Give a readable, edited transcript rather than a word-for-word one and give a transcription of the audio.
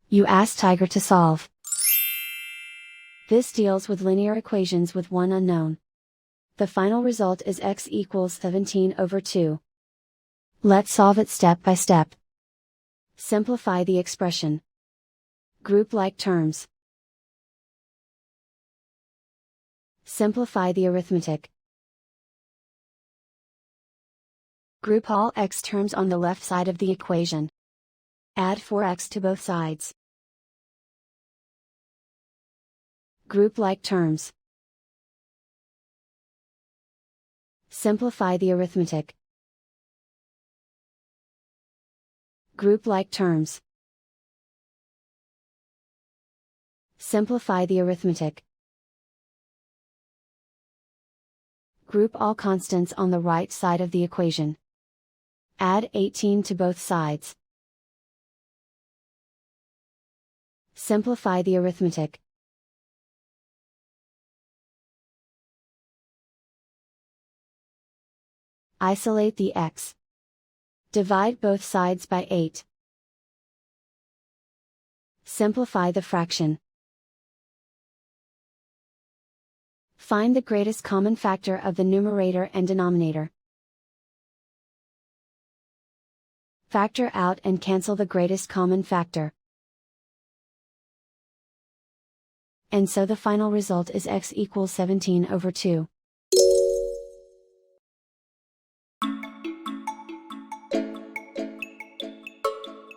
You ask Tiger to solve. This deals with linear equations with one unknown. The final result is x equals 17/2. Let's solve it step by step. Simplify the expression. Group like terms. Simplify the arithmetic. Group all x terms on the left side of the equation. Add 4x to both sides. Group like terms. Simplify the arithmetic. Group like terms. Simplify the arithmetic. Group all constants on the right side of the equation. Add 18 to both sides. Simplify the arithmetic. Isolate the x. Divide both sides by 8. Simplify the fraction. Find the greatest common factor of the numerator and denominator. Factor out and cancel the greatest common factor. And so the final result is x equals 17/2.